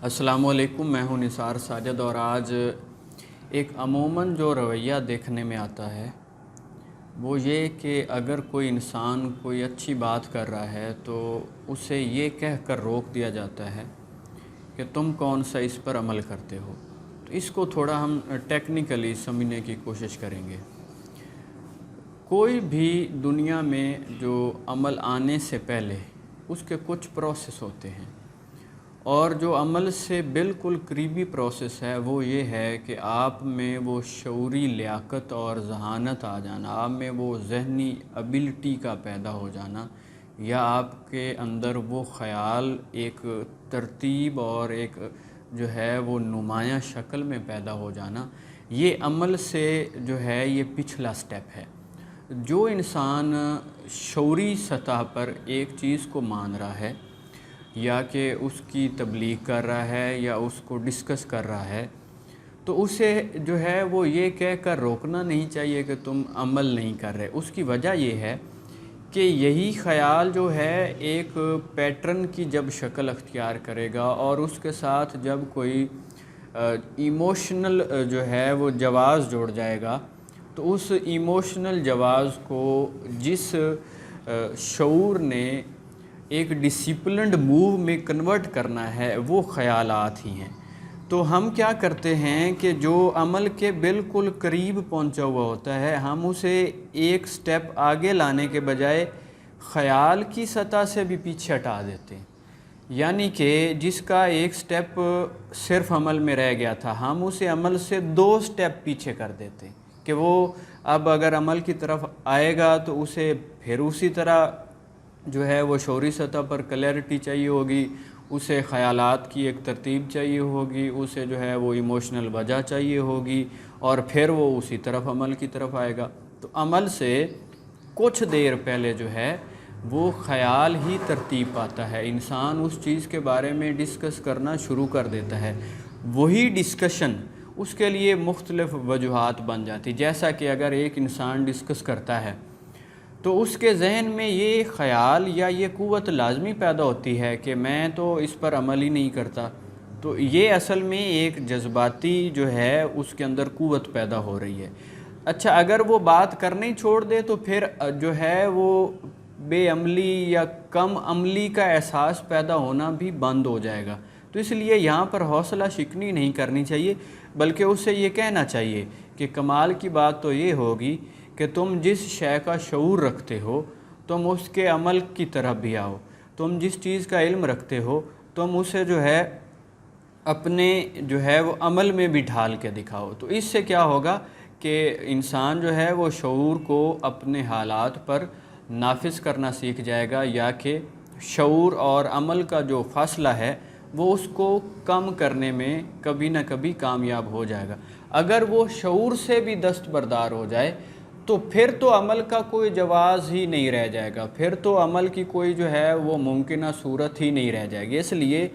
अस्सलाम वालेकुम। मैं हूं निसार साजिद और आज एक अमूमन जो रवैया देखने में आता है वो ये कि अगर कोई इंसान कोई अच्छी बात कर रहा है तो उसे ये कह कर रोक दिया जाता है कि तुम कौन सा इस पर अमल करते हो। तो इसको थोड़ा हम टेक्निकली समझने की कोशिश करेंगे। कोई भी दुनिया में जो अमल आने से पहले उसके कुछ प्रोसेस होते हैं, और जो अमल से बिल्कुल करीबी प्रोसेस है वो ये है कि आप में वो शऊरी लियाकत और ज़हानत आ जाना, आप में वो ज़हनी एबिलिटी का पैदा हो जाना, या आपके अंदर वो ख़याल एक तरतीब और एक जो है वो नुमायाँ शक्ल में पैदा हो जाना। ये अमल से जो है ये पिछला स्टेप है। जो इंसान शऊरी सतह पर एक चीज़ को मान रहा है या कि उसकी तबलीग कर रहा है या उसको डिस्कस कर रहा है, तो उसे जो है वो ये कह कर रोकना नहीं चाहिए कि तुम अमल नहीं कर रहे। उसकी वजह ये है कि यही ख़याल जो है एक पैटर्न की जब शक्ल अख्तियार करेगा और उसके साथ जब कोई इमोशनल जो है वो जवाज़ जोड़ जाएगा, तो उस इमोशनल जवाज़ को जिस शऊर ने एक डिसिप्लिन्ड मूव में कन्वर्ट करना है वो ख़यालात ही हैं। तो हम क्या करते हैं कि जो अमल के बिल्कुल करीब पहुंचा हुआ होता है, हम उसे एक स्टेप आगे लाने के बजाय ख़याल की सतह से भी पीछे हटा देते हैं। यानी कि जिसका एक स्टेप सिर्फ अमल में रह गया था, हम उसे अमल से 2 स्टेप पीछे कर देते हैं कि वो अब अगर अमल की तरफ आएगा तो उसे फिर उसी तरह जो है वो शऊरी सतह पर क्लैरिटी चाहिए होगी, उसे ख़यालात की एक तरतीब चाहिए होगी, उसे जो है वो इमोशनल वजह चाहिए होगी, और फिर वो उसी तरफ अमल की तरफ आएगा। तो अमल से कुछ देर पहले जो है वो ख़याल ही तरतीब पाता है। इंसान उस चीज़ के बारे में डिस्कस करना शुरू कर देता है। वही डिस्कशन उसके लिए मुख्तलिफ़ वजूहात बन जाती। जैसा कि अगर एक इंसान डिस्कस करता है तो उसके जहन में ये ख़याल या ये क़ुव्वत लाजमी पैदा होती है कि मैं तो इस पर अमल ही नहीं करता। तो ये असल में एक जज्बाती जो है उसके अंदर क़ुव्वत पैदा हो रही है। अच्छा, अगर वो बात करना ही छोड़ दे तो फिर जो है वो बेअमली या कम अमली का एहसास पैदा होना भी बंद हो जाएगा। तो इसलिए यहाँ पर हौसला शिकनी नहीं करनी चाहिए, बल्कि उससे ये कहना चाहिए कि कमाल की बात तो ये होगी कि तुम जिस शय का शऊर रखते हो तुम उसके अमल की तरफ भी आओ। तुम जिस चीज़ का इल्म रखते हो तुम उसे जो है अपने जो है वो अमल में भी ढाल के दिखाओ। तो इससे क्या होगा कि इंसान जो है वो शऊर को अपने हालात पर नाफिज करना सीख जाएगा, या कि शऊर और अमल का जो फासला है वो उसको कम करने में कभी ना कभी कामयाब हो जाएगा। अगर वो शऊर से भी दस्तबरदार हो जाए तो फिर तो अमल का कोई जवाज़ ही नहीं रह जाएगा, फिर तो अमल की कोई जो है वो मुमकिन सूरत ही नहीं रह जाएगी। इसलिए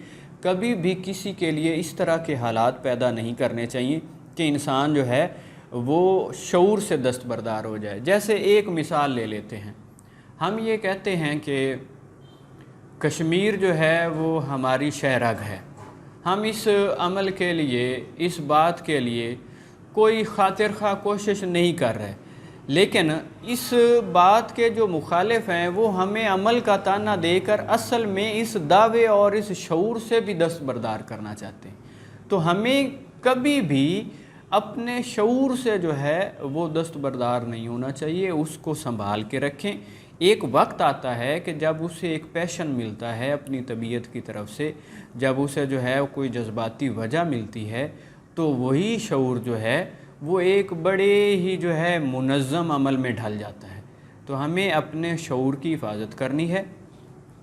कभी भी किसी के लिए इस तरह के हालात पैदा नहीं करने चाहिए कि इंसान जो है वो शऊर से दस्तबरदार हो जाए। जैसे एक मिसाल ले लेते हैं, हम ये कहते हैं कि कश्मीर जो है वो हमारी शहरग है। हम इस अमल के लिए, इस बात के लिए कोई खातिर खा कोशिश नहीं कर रहे, लेकिन इस बात के जो मुखालिफ हैं वो हमें अमल का ताना देकर असल में इस दावे और इस शऊर से भी दस्तबरदार करना चाहते हैं। तो हमें कभी भी अपने शऊर से जो है वो दस्तबरदार नहीं होना चाहिए, उसको संभाल के रखें। एक वक्त आता है कि जब उसे एक पैशन मिलता है अपनी तबीयत की तरफ से, जब उसे जो है कोई जज्बाती वजह मिलती है, तो वही शऊर जो है वो एक बड़े ही जो है मुनज़्ज़म अमल में ढल जाता है। तो हमें अपने शऊर की हिफाजत करनी है,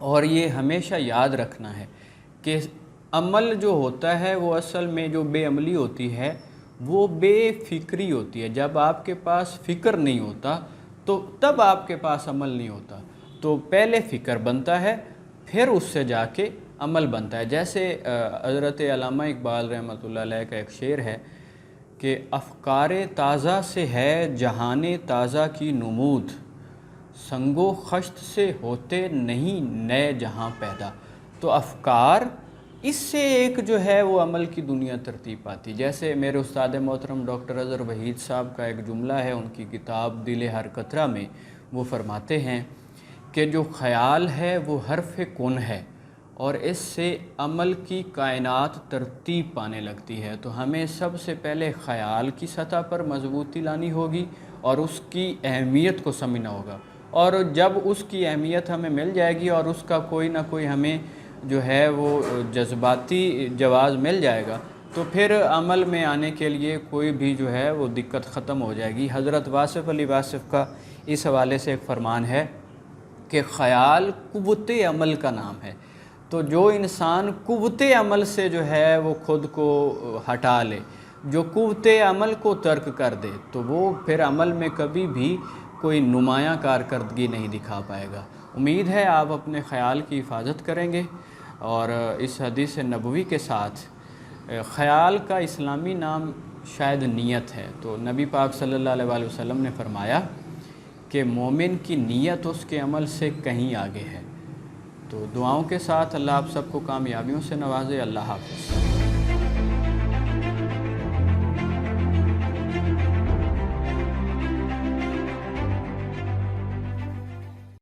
और ये हमेशा याद रखना है कि अमल जो होता है वो असल में जो बेअमली होती है वो बेफिक्री होती है। जब आपके पास फ़िक्र नहीं होता तो तब आपके पास अमल नहीं होता। तो पहले फ़िक्र बनता है, फिर उससे जाके अमल बनता है। जैसे हज़रत अल्लामा इकबाल रहमतुल्लाह अलैह का एक शेर है कि अफ़कारे ताज़ा से है जहाने ताज़ा की नमूद, संगो खश्त से होते नहीं नए जहां पैदा। तो अफ़कार اس سے ایک جو ہے وہ عمل کی دنیا ترتیب پاتی. جیسے میرے استاد محترم ڈاکٹر اظہر وحید صاحب کا ایک جملہ ہے ان کی کتاب دل ہر قطرہ میں، وہ فرماتے ہیں کہ جو خیال ہے وہ حرف کن ہے اور اس سے عمل کی کائنات ترتیب پانے لگتی ہے. تو ہمیں سب سے پہلے خیال کی سطح پر مضبوطی لانی ہوگی اور اس کی اہمیت کو سمجھنا ہوگا، اور جب اس کی اہمیت ہمیں مل جائے گی اور اس کا کوئی نہ کوئی ہمیں جو ہے وہ جذباتی جواز مل جائے گا تو پھر عمل میں آنے کے لیے کوئی بھی جو ہے وہ دقت ختم ہو جائے گی. حضرت واصف علی واصف کا اس حوالے سے ایک فرمان ہے کہ خیال قوت عمل کا نام ہے. تو جو انسان قوت عمل سے جو ہے وہ خود کو ہٹا لے، جو قوت عمل کو ترک کر دے، تو وہ پھر عمل میں کبھی بھی کوئی نمایاں کارکردگی نہیں دکھا پائے گا. امید ہے آپ اپنے خیال کی حفاظت کریں گے. اور اس حدیث نبوی کے ساتھ خیال کا اسلامی نام شاید نیت ہے. تو نبی پاک صلی اللہ علیہ وسلم نے فرمایا کہ مومن کی نیت اس کے عمل سے کہیں آگے ہے. تو دعاؤں کے ساتھ اللہ آپ سب کو کامیابیوں سے نوازے. اللہ حافظ.